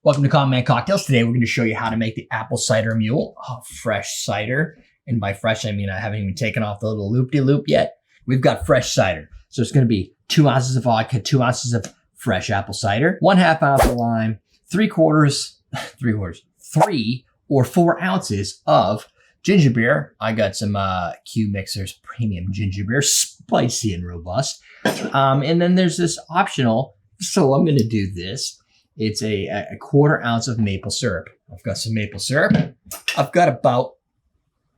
Welcome to Common Man Cocktails. Today we're going to show you how to make the Apple Cider Mule, fresh cider. And by fresh, I mean I haven't even taken off the little loop-de-loop yet. We've got fresh cider. So it's going to be 2 ounces of vodka, 2 ounces of fresh apple cider, 1/2 ounce of lime, 3 or 4 ounces of ginger beer. I got some Q Mixer's premium ginger beer, spicy and robust. And then there's this optional, so I'm going to do this. It's a 1/4 ounce of maple syrup. I've got some maple syrup. I've got about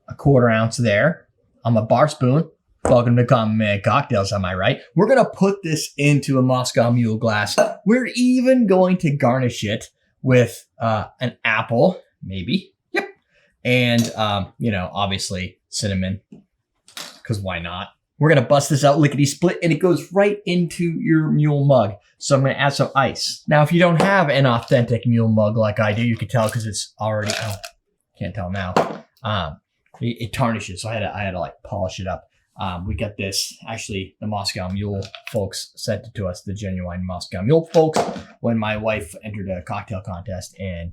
a 1/4 ounce there on my bar spoon. Welcome to Common Man Cocktails, am I right? We're going to put this into a Moscow Mule glass. We're even going to garnish it with an apple, maybe. Yep. And, obviously cinnamon, because why not? We're going to bust this out lickety-split, and it goes right into your mule mug. So I'm going to add some ice. Now, if you don't have an authentic mule mug like I do, you can tell because it's already, can't tell now. It tarnishes, so I had to like polish it up. We got this, actually, the Moscow Mule folks sent it to us, the genuine Moscow Mule folks, when my wife entered a cocktail contest, and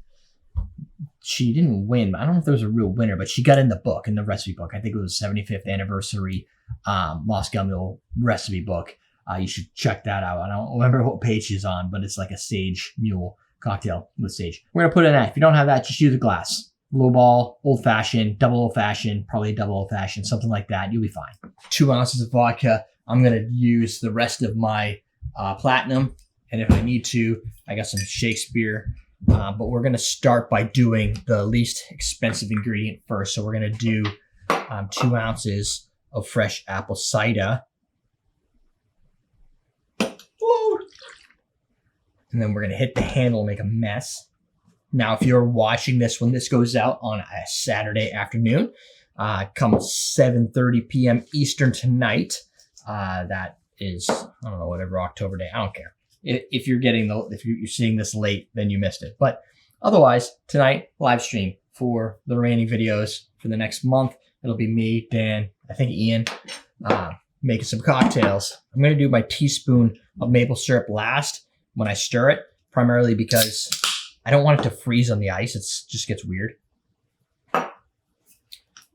she didn't win. I don't know if there was a real winner, but she got in the book, in the recipe book. I think it was the 75th anniversary Moscow Mule recipe book. You should check that out. I don't remember what page she's on, but it's like a sage mule cocktail with sage. We're going to put it in that. If you don't have that, just use a glass. Low ball, old fashioned, double old fashioned, probably double old fashioned, something like that. You'll be fine. 2 ounces of vodka. I'm going to use the rest of my platinum. And if I need to, I got some Shakespeare. But we're going to start by doing the least expensive ingredient first. So we're going to do 2 ounces of fresh apple cider. And then we're going to hit the handle and make a mess. Now, if you're watching this when this goes out on a Saturday afternoon, come 7:30 p.m. Eastern tonight, that is, I don't know, whatever October day, I don't care. If you're seeing this late, then you missed it. But otherwise, tonight, live stream for the remaining videos for the next month. It'll be me, Dan, I think Ian, making some cocktails. I'm going to do my teaspoon of maple syrup last when I stir it, primarily because I don't want it to freeze on the ice. It just gets weird.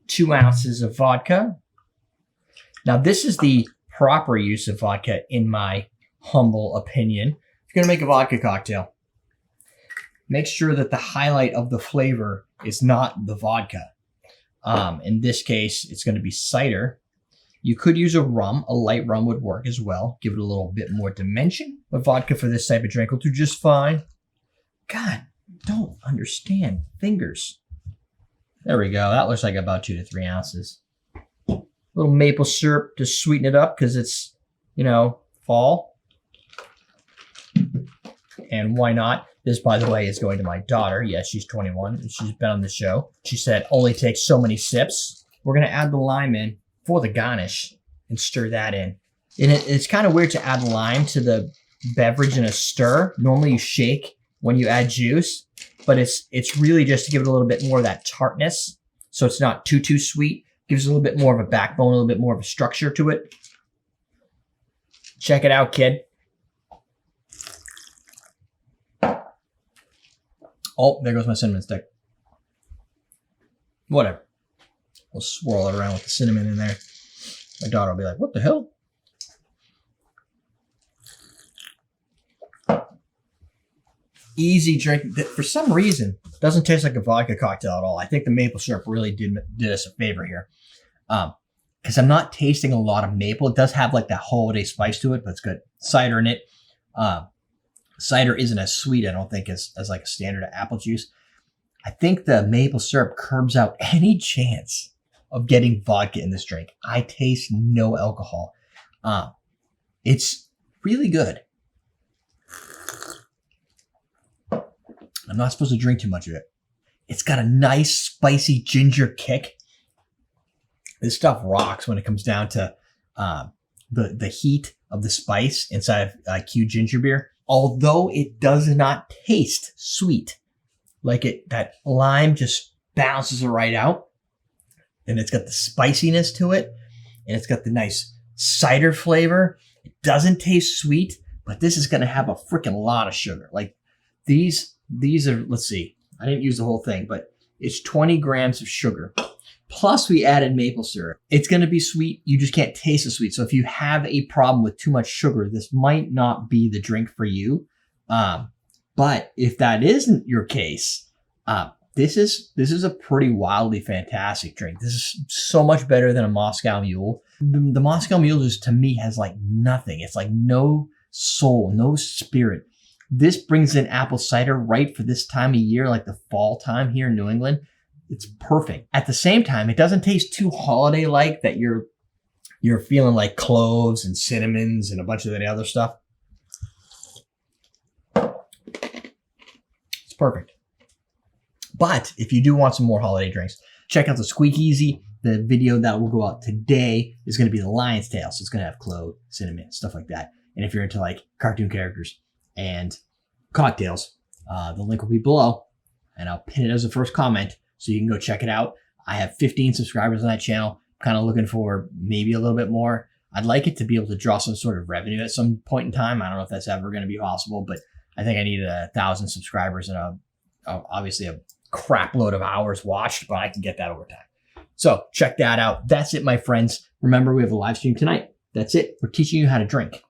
2 ounces of vodka. Now, this is the proper use of vodka, in my humble opinion. If you're going to make a vodka cocktail, make sure that the highlight of the flavor is not the vodka. In this case, it's going to be cider. You could use a rum. A light rum would work as well. Give it a little bit more dimension. But vodka for this type of drink will do just fine. God, don't understand. Fingers. There we go. That looks like about 2 to 3 ounces. A little maple syrup to sweeten it up because it's, fall. And why not? This, by the way, is going to my daughter. Yes, she's 21. And she's been on the show. She said only take so many sips. We're going to add the lime in for the garnish and stir that in. And it's kind of weird to add lime to the beverage in a stir. Normally you shake when you add juice, but it's really just to give it a little bit more of that tartness. So it's not too sweet. Gives it a little bit more of a backbone, a little bit more of a structure to it. Check it out, kid. Oh, there goes my cinnamon stick. Whatever. We'll swirl it around with the cinnamon in there. My daughter will be like, what the hell? Easy drink that for some reason doesn't taste like a vodka cocktail at all. I think the maple syrup really did us a favor here. Because I'm not tasting a lot of maple. It does have like that holiday spice to it, but it's good. Cider in it. Cider isn't as sweet, I don't think, as like a standard apple juice. I think the maple syrup curbs out any chance of getting vodka in this drink. I taste no alcohol. It's really good. I'm not supposed to drink too much of it. It's got a nice spicy ginger kick. This stuff rocks when it comes down to the heat of the spice inside of Q ginger beer. Although it does not taste sweet, that lime just bounces it right out. And it's got the spiciness to it. And it's got the nice cider flavor. It doesn't taste sweet, but this is going to have a freaking lot of sugar. Like these these are, let's see, I didn't use the whole thing, but it's 20 grams of sugar. Plus we added maple syrup. It's going to be sweet. You just can't taste the sweet. So if you have a problem with too much sugar, this might not be the drink for you. But if that isn't your case, this is a pretty wildly fantastic drink. This is so much better than a Moscow Mule. The Moscow Mule just, to me, has like nothing. It's like no soul, no spirit. This brings in apple cider right for this time of year, like the fall time here in New England. It's perfect. At the same time, it doesn't taste too holiday-like that you're feeling like cloves and cinnamons and a bunch of that other stuff. It's perfect. But if you do want some more holiday drinks, check out the Squeak Easy. The video that will go out today is going to be the lion's tail. So it's going to have clove, cinnamon, stuff like that. And if you're into like cartoon characters and cocktails, the link will be below. And I'll pin it as the first comment so you can go check it out. I have 15 subscribers on that channel. Kind of looking for maybe a little bit more. I'd like it to be able to draw some sort of revenue at some point in time. I don't know if that's ever going to be possible, but I think I need 1,000 subscribers and obviously a crap load of hours watched, but I can get that over time. So check that out. That's it, my friends. Remember, we have a live stream tonight. That's it. We're teaching you how to drink.